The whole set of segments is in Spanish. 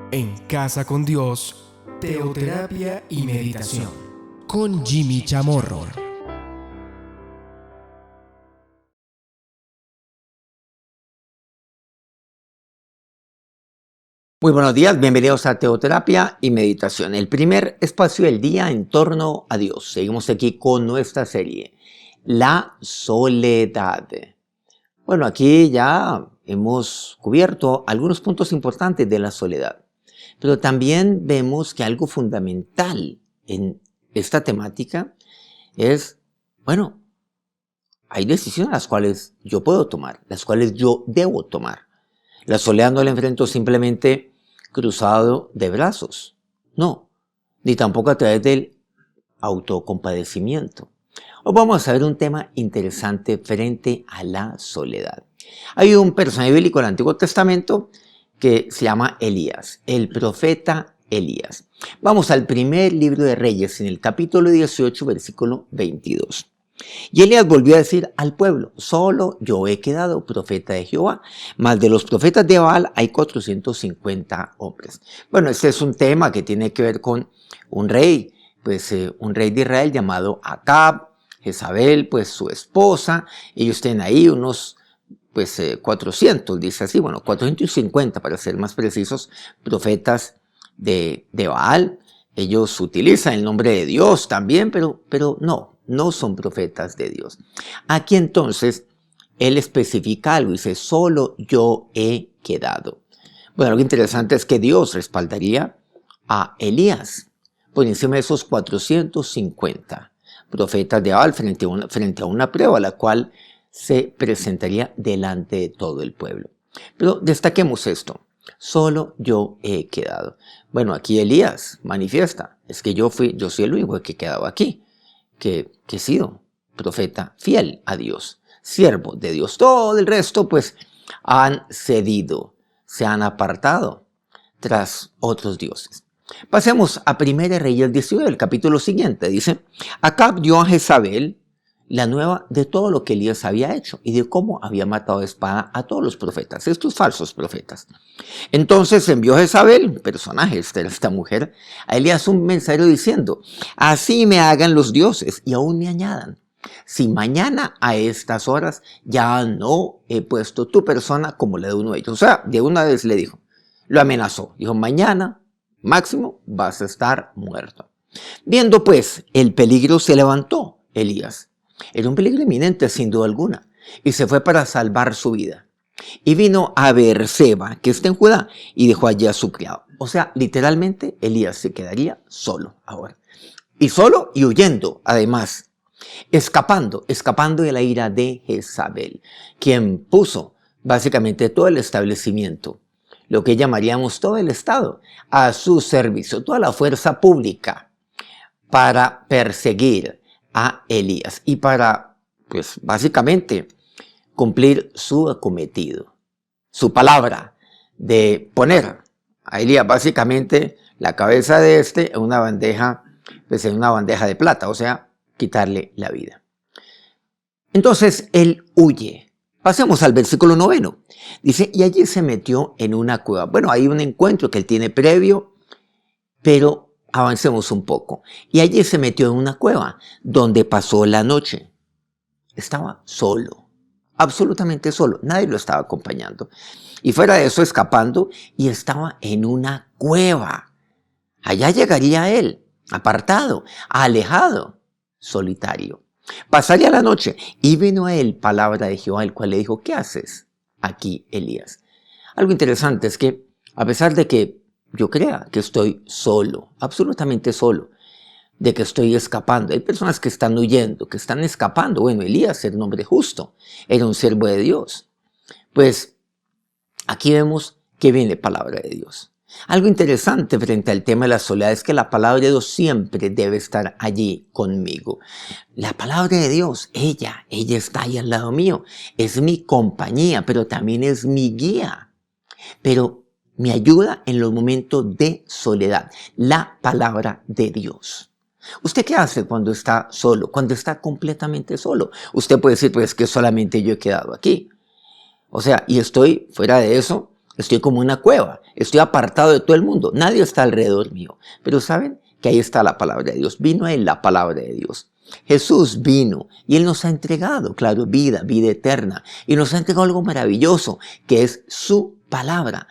En Casa con Dios, teoterapia y meditación. Con Jimmy Chamorro. Muy buenos días, bienvenidos a Teoterapia y Meditación, el primer espacio del día en torno a Dios. Seguimos aquí con nuestra serie, La Soledad. Bueno, aquí ya hemos cubierto algunos puntos importantes de la soledad, pero también vemos que algo fundamental en esta temática es, bueno, hay decisiones las cuales yo puedo tomar, las cuales yo debo tomar. La soledad no la enfrento simplemente cruzado de brazos, no, ni tampoco a través del autocompadecimiento. Hoy vamos a ver un tema interesante frente a la soledad. Hay un personaje bíblico del Antiguo Testamento que se llama Elías, el profeta Elías. Vamos al primer libro de Reyes, en el capítulo 18, versículo 22. Y Elías volvió a decir al pueblo: solo yo he quedado profeta de Jehová, mas de los profetas de Baal hay 450 hombres. Bueno, este es un tema que tiene que ver con un rey, un rey de Israel llamado Acab, Jezabel, su esposa. Ellos tienen ahí unos 400, dice así, 450 para ser más precisos, profetas de Baal. Ellos utilizan el nombre de Dios también, pero no son profetas de Dios. Aquí entonces él especifica algo, dice: solo yo he quedado. Bueno, lo interesante es que Dios respaldaría a Elías por encima de esos 450 profetas de Baal frente a una prueba, la cual se presentaría delante de todo el pueblo. Pero destaquemos esto: solo yo he quedado. Bueno, aquí Elías manifiesta: es que yo soy el único que he quedado aquí, que he sido profeta fiel a Dios, siervo de Dios. Todo el resto han cedido, se han apartado tras otros dioses. Pasemos a 1 Reyes 19, el capítulo siguiente. Dice: Acab dio a Jezabel la nueva de todo lo que Elías había hecho y de cómo había matado a espada a todos los profetas, estos falsos profetas. Entonces envió Jezabel, un personaje, esta mujer, a Elías un mensajero diciendo: así me hagan los dioses y aún me añadan, si mañana a estas horas ya no he puesto tu persona como la de uno de ellos. O sea, de una vez le dijo, lo amenazó, dijo: mañana máximo vas a estar muerto. Viendo el peligro, se levantó Elías. Era un peligro inminente, sin duda alguna, y se fue para salvar su vida. Y vino a Beerseba, que está en Judá, y dejó allí a su criado. O sea, literalmente, Elías se quedaría solo ahora. Y solo y huyendo, además, escapando de la ira de Jezabel, quien puso básicamente todo el establecimiento, lo que llamaríamos todo el Estado, a su servicio, toda la fuerza pública, para perseguir a Elías y para, básicamente, cumplir su acometido, su palabra de poner a Elías básicamente la cabeza de en una bandeja, de plata, o sea, quitarle la vida. Entonces él huye. Pasemos al versículo 9. Dice: y allí se metió en una cueva. Bueno, hay un encuentro que él tiene previo, pero avancemos un poco. Y allí se metió en una cueva donde pasó la noche. Estaba solo, absolutamente solo, nadie lo estaba acompañando. Y fuera de eso, escapando, y estaba en una cueva. Allá llegaría él, apartado, alejado, solitario. Pasaría la noche, y vino a él palabra de Jehová, el cual le dijo: ¿qué haces aquí, Elías? Algo interesante es que, a pesar de que yo crea que estoy solo, absolutamente solo, de que estoy escapando, hay personas que están huyendo, que están escapando. Bueno, Elías era un hombre justo, era un siervo de Dios. Aquí vemos que viene palabra de Dios. Algo interesante frente al tema de la soledad es que la palabra de Dios siempre debe estar allí conmigo. La palabra de Dios, ella está ahí al lado mío, es mi compañía, pero también es mi guía. Pero me ayuda en los momentos de soledad, la palabra de Dios. ¿Usted qué hace cuando está solo, cuando está completamente solo? Usted puede decir: que solamente yo he quedado aquí. O sea, y estoy fuera de eso, Estoy como una cueva, estoy apartado de todo el mundo, nadie está alrededor mío. Pero ¿saben? Que ahí está la palabra de Dios. Vino Él, la palabra de Dios. Jesús vino y Él nos ha entregado, claro, vida eterna. Y nos ha entregado algo maravilloso, que es su palabra,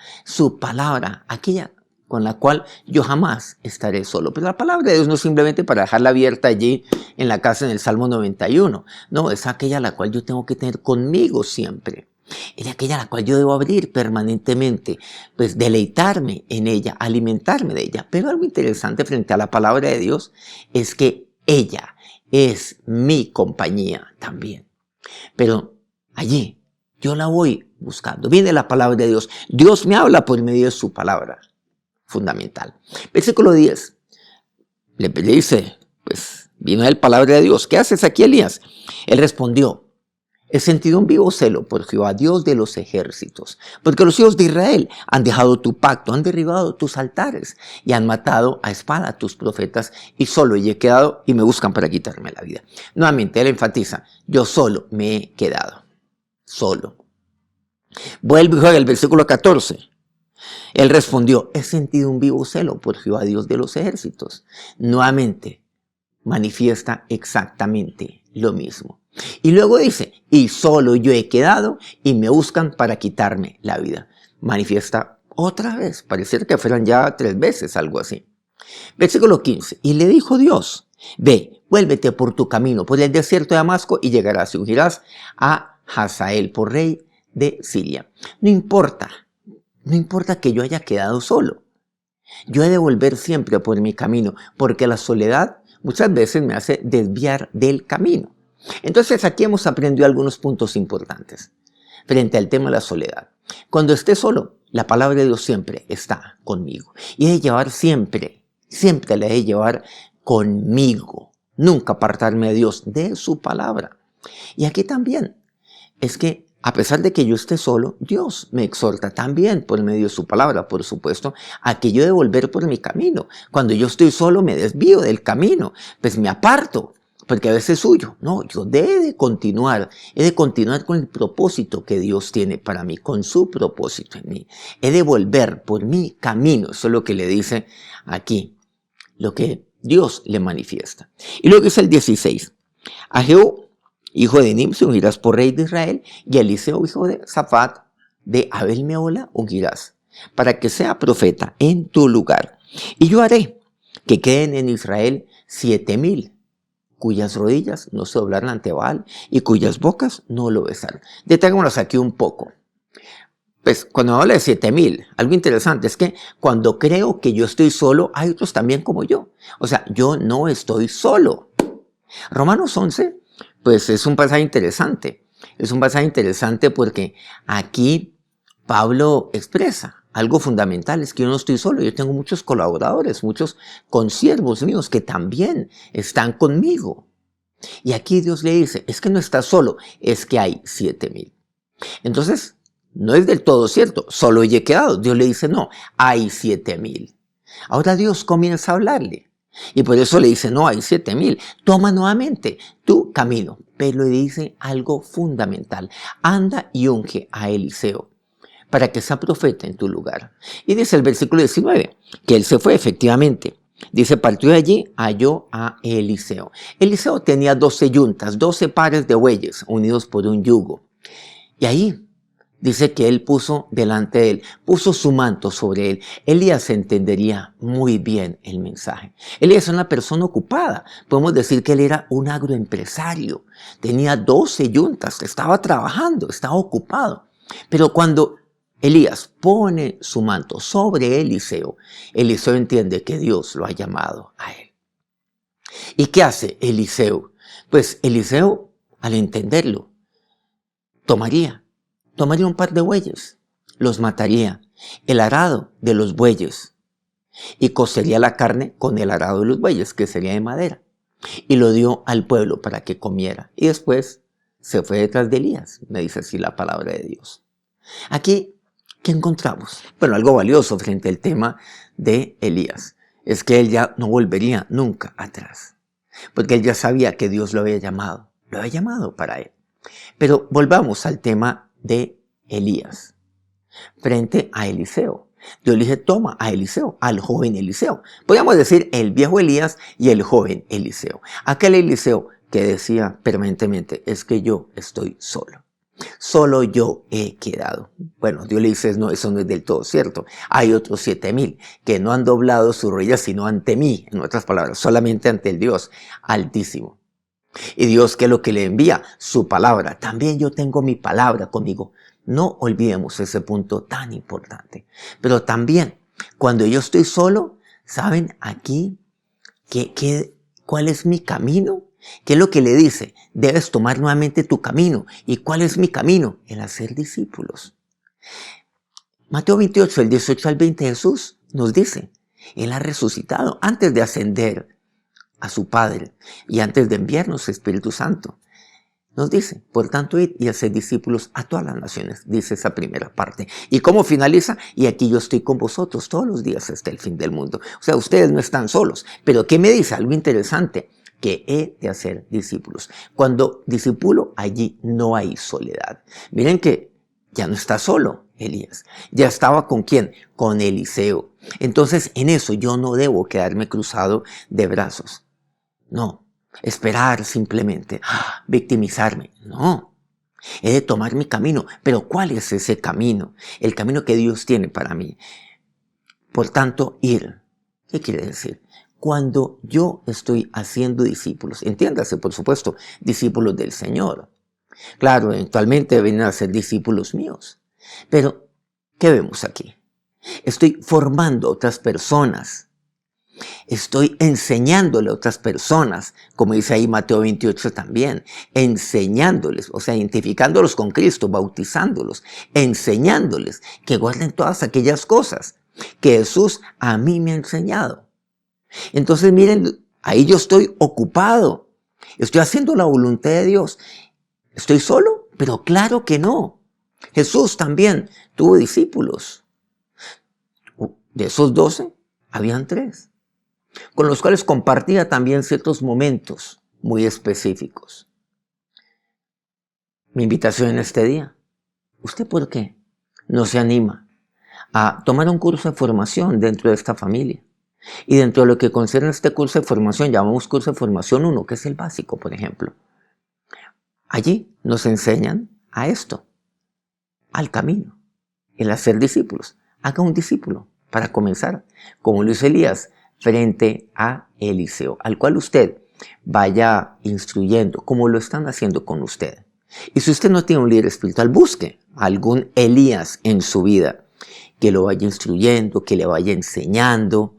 aquella con la cual yo jamás estaré solo. Pero la palabra de Dios no es simplemente para dejarla abierta allí en la casa en el Salmo 91. No, es aquella la cual yo tengo que tener conmigo siempre. Es aquella a la cual yo debo abrir permanentemente, pues deleitarme en ella, alimentarme de ella. Pero algo interesante frente a la palabra de Dios es que ella es mi compañía también. Pero allí yo la voy buscando. Viene la palabra de Dios. Dios me habla por medio de su palabra. Fundamental. Versículo 10. Le dice, pues vino la palabra de Dios. ¿Qué haces aquí, Elías? Él respondió: he sentido un vivo celo por Jehová, Dios de los ejércitos, porque los hijos de Israel han dejado tu pacto, han derribado tus altares y han matado a espada a tus profetas, y solo he quedado y me buscan para quitarme la vida. Nuevamente él enfatiza: yo solo me he quedado, solo. Vuelve y juega el versículo 14. Él respondió: he sentido un vivo celo por Jehová, Dios de los ejércitos. Nuevamente manifiesta exactamente lo mismo. Y luego dice: y solo yo he quedado y me buscan para quitarme la vida. Manifiesta otra vez, pareciera que fueran ya 3 veces, algo así. Versículo 15. Y le dijo Dios: ve, vuélvete por tu camino, por el desierto de Damasco, y llegarás y ungirás a Hazael por rey de Siria. No importa que yo haya quedado solo. Yo he de volver siempre por mi camino, porque la soledad muchas veces me hace desviar del camino. Entonces aquí hemos aprendido algunos puntos importantes frente al tema de la soledad. Cuando esté solo, la palabra de Dios siempre está conmigo. Y he de llevar siempre la he de llevar conmigo. Nunca apartarme de Dios, de su palabra. Y aquí también es que a pesar de que yo esté solo, Dios me exhorta también por medio de su palabra, por supuesto, a que yo he de volver por mi camino. Cuando yo estoy solo me desvío del camino, pues me aparto, porque a veces huyo. No, yo he de continuar con el propósito que Dios tiene para mí, con su propósito en mí. He de volver por mi camino, eso es lo que le dice aquí, lo que Dios le manifiesta. Y luego dice el 16, a Jehú, hijo de Nimsi, ungirás por rey de Israel, y a Eliseo, hijo de Safat, de Abel Mehola, ungirás, para que sea profeta en tu lugar. Y yo haré que queden en Israel 7,000, cuyas rodillas no se doblaran ante Baal, y cuyas bocas no lo besaran. Detengámonos aquí un poco. Pues cuando habla de 7,000, algo interesante es que cuando creo que yo estoy solo, hay otros también como yo. O sea, yo no estoy solo. Romanos 11, pues es un pasaje interesante. Es un pasaje interesante porque aquí Pablo expresa algo fundamental, es que yo no estoy solo, yo tengo muchos colaboradores, muchos consiervos míos que también están conmigo. Y aquí Dios le dice, es que no estás solo, es que hay 7,000. Entonces, no es del todo cierto, solo he quedado. Dios le dice, no, hay 7,000. Ahora Dios comienza a hablarle. Y por eso le dice, no, hay 7,000. Toma nuevamente tu camino. Pero le dice algo fundamental. Anda y unge a Eliseo para que sea profeta en tu lugar. Y dice el versículo 19, que él se fue efectivamente. Dice, partió de allí, halló a Eliseo. Eliseo tenía 12 yuntas, 12 pares de bueyes unidos por un yugo. Y ahí dice que él puso delante de él, puso su manto sobre él. Elías entendería muy bien el mensaje. Elías es una persona ocupada. Podemos decir que él era un agroempresario. Tenía 12 yuntas, estaba trabajando, estaba ocupado. Pero cuando Elías pone su manto sobre Eliseo, Eliseo entiende que Dios lo ha llamado a él. ¿Y qué hace Eliseo? Pues Eliseo, al entenderlo, tomaría un par de bueyes, los mataría, el arado de los bueyes, y cocería la carne con el arado de los bueyes, que sería de madera, y lo dio al pueblo para que comiera. Y después se fue detrás de Elías, me dice así la palabra de Dios. Aquí, ¿qué encontramos? Bueno, algo valioso frente al tema de Elías, es que él ya no volvería nunca atrás, porque él ya sabía que Dios lo había llamado para él. Pero volvamos al tema de Elías. frente a Eliseo. Dios le dice, toma a Eliseo, al joven Eliseo. Podríamos decir el viejo Elías y el joven Eliseo. Aquel Eliseo que decía permanentemente, es que yo estoy solo. Solo yo he quedado. Bueno, Dios le dice, no, eso no es del todo cierto. Hay otros 7,000 que no han doblado sus rodillas sino ante mí. En otras palabras, solamente ante el Dios Altísimo. Y Dios, ¿qué es lo que le envía? Su palabra. También yo tengo mi palabra conmigo. No olvidemos ese punto tan importante. Pero también, cuando yo estoy solo, ¿saben aquí cuál es mi camino? ¿Qué es lo que le dice? Debes tomar nuevamente tu camino. ¿Y cuál es mi camino? El hacer discípulos. Mateo 28, el 18 al 20, Jesús nos dice, Él ha resucitado antes de ascender a su Padre y antes de enviarnos su Espíritu Santo. Nos dice, por tanto, id y hacer discípulos a todas las naciones, dice esa primera parte. ¿Y cómo finaliza? Y aquí yo estoy con vosotros todos los días hasta el fin del mundo. O sea, ustedes no están solos. Pero ¿qué me dice? Algo interesante, que he de hacer discípulos. Cuando discípulo, allí no hay soledad. Miren que ya no está solo Elías. Ya estaba ¿con quién? Con Eliseo. Entonces, en eso yo no debo quedarme cruzado de brazos. No. Esperar simplemente, victimizarme. No, he de tomar mi camino. Pero ¿cuál es ese camino? El camino que Dios tiene para mí. Por tanto, ir. ¿Qué quiere decir? Cuando yo estoy haciendo discípulos, entiéndase, por supuesto, discípulos del Señor. Claro, eventualmente vienen a ser discípulos míos. Pero, ¿qué vemos aquí? Estoy formando otras personas. Estoy enseñándole a otras personas, como dice ahí Mateo 28 también, enseñándoles, o sea, identificándolos con Cristo, bautizándolos, enseñándoles que guarden todas aquellas cosas que Jesús a mí me ha enseñado. Entonces miren, ahí yo estoy ocupado, estoy haciendo la voluntad de Dios. ¿Estoy solo? Pero claro que no. Jesús también tuvo discípulos. De esos 12, habían 3. Con los cuales compartía también ciertos momentos muy específicos. Mi invitación en este día, ¿usted por qué no se anima a tomar un curso de formación dentro de esta familia? Y dentro de lo que concierne este curso de formación, llamamos curso de formación 1, que es el básico, por ejemplo. Allí nos enseñan a esto, al camino, el hacer discípulos. Haga un discípulo para comenzar, como lo hizo Elías, frente a Eliseo, al cual usted vaya instruyendo, como lo están haciendo con usted. Y si usted no tiene un líder espiritual, busque algún Elías en su vida, que lo vaya instruyendo, que le vaya enseñando.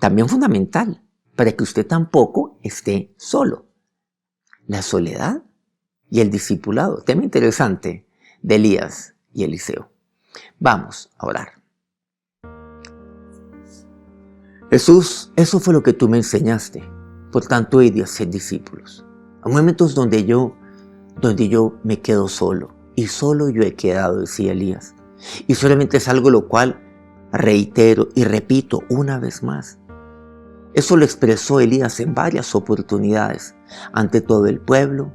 También fundamental, para que usted tampoco esté solo. La soledad y el discipulado, tema interesante de Elías y Eliseo. Vamos a orar. Jesús, eso fue lo que tú me enseñaste. Por tanto, he de hacer discípulos. Hay momentos donde yo me quedo solo. Y solo yo he quedado, decía Elías. Y solamente es algo lo cual reitero y repito una vez más. Eso lo expresó Elías en varias oportunidades. Ante todo el pueblo,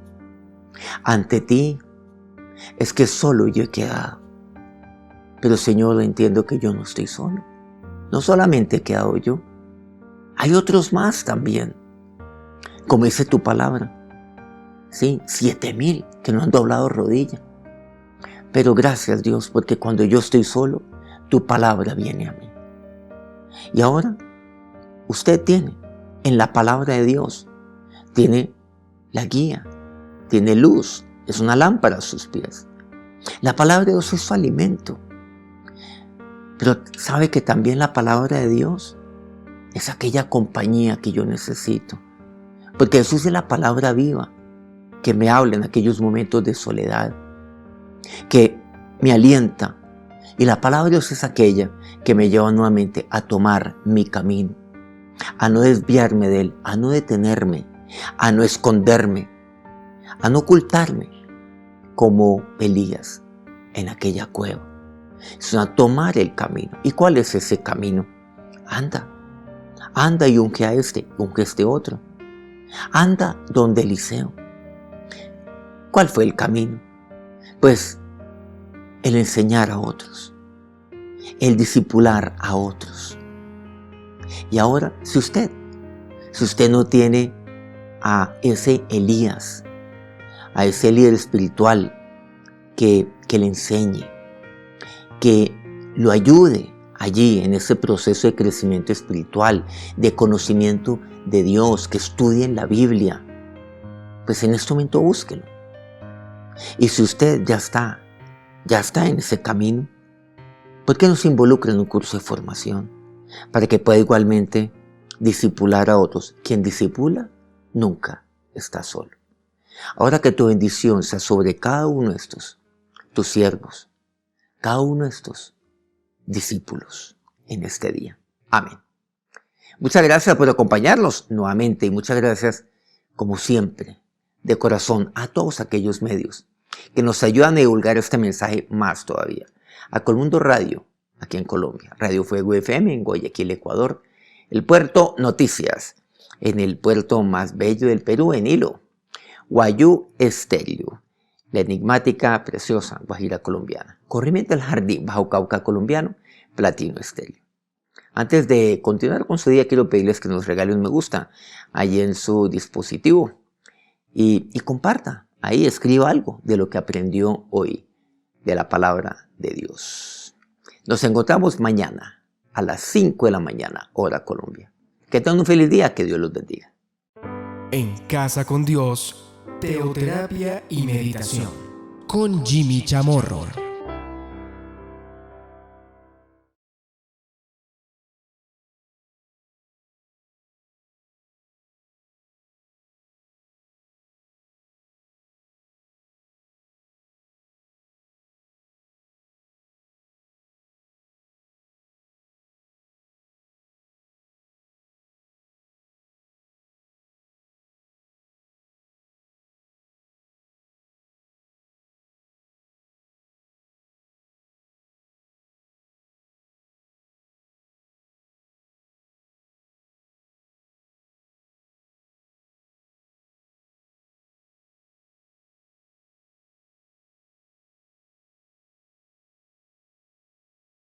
ante ti. Es que solo yo he quedado. Pero Señor, entiendo que yo no estoy solo. No solamente he quedado yo, hay otros más también, como dice tu palabra. Sí, 7,000 que no han doblado rodilla. Pero gracias Dios, porque cuando yo estoy solo, tu palabra viene a mí. Y ahora, usted tiene en la palabra de Dios, tiene la guía, tiene luz, es una lámpara a sus pies. La palabra de Dios es su alimento. Pero sabe que también la palabra de Dios es aquella compañía que yo necesito. Porque Jesús es la palabra viva que me habla en aquellos momentos de soledad, que me alienta. Y la palabra de Dios es aquella que me lleva nuevamente a tomar mi camino, a no desviarme de él, a no detenerme, a no esconderme, a no ocultarme como Elías en aquella cueva. Es a tomar el camino. ¿Y cuál es ese camino? Anda y unge a este otro. Anda donde Eliseo. ¿Cuál fue el camino? Pues el enseñar a otros, el discipular a otros. Y ahora, si usted no tiene a ese Elías, a ese líder espiritual que le enseñe, que lo ayude allí en ese proceso de crecimiento espiritual, de conocimiento de Dios, que estudien la Biblia, pues en este momento búsquelo. Y si usted ya está en ese camino, ¿por qué no se involucra en un curso de formación para que pueda igualmente discipular a otros? Quien discipula nunca está solo. Ahora que tu bendición sea sobre cada uno de estos, tus siervos, cada uno de estos discípulos en este día. Amén. Muchas gracias por acompañarnos nuevamente y muchas gracias, como siempre, de corazón a todos aquellos medios que nos ayudan a divulgar este mensaje más todavía. A Colmundo Radio, aquí en Colombia, Radio Fuego FM en Guayaquil, Ecuador, el Puerto Noticias, en el puerto más bello del Perú, en Hilo, Guayú Estéreo, la enigmática, preciosa Guajira colombiana, Corrimiento del Jardín, Bajo Cauca colombiano, Platino Estéreo. Antes de continuar con su día, quiero pedirles que nos regalen un me gusta ahí en su dispositivo y comparta. Ahí escriba algo de lo que aprendió hoy de la palabra de Dios. Nos encontramos mañana a las 5 de la mañana, hora Colombia. Que tengan un feliz día, que Dios los bendiga. En Casa con Dios, teoterapia y meditación con Jimmy Chamorro.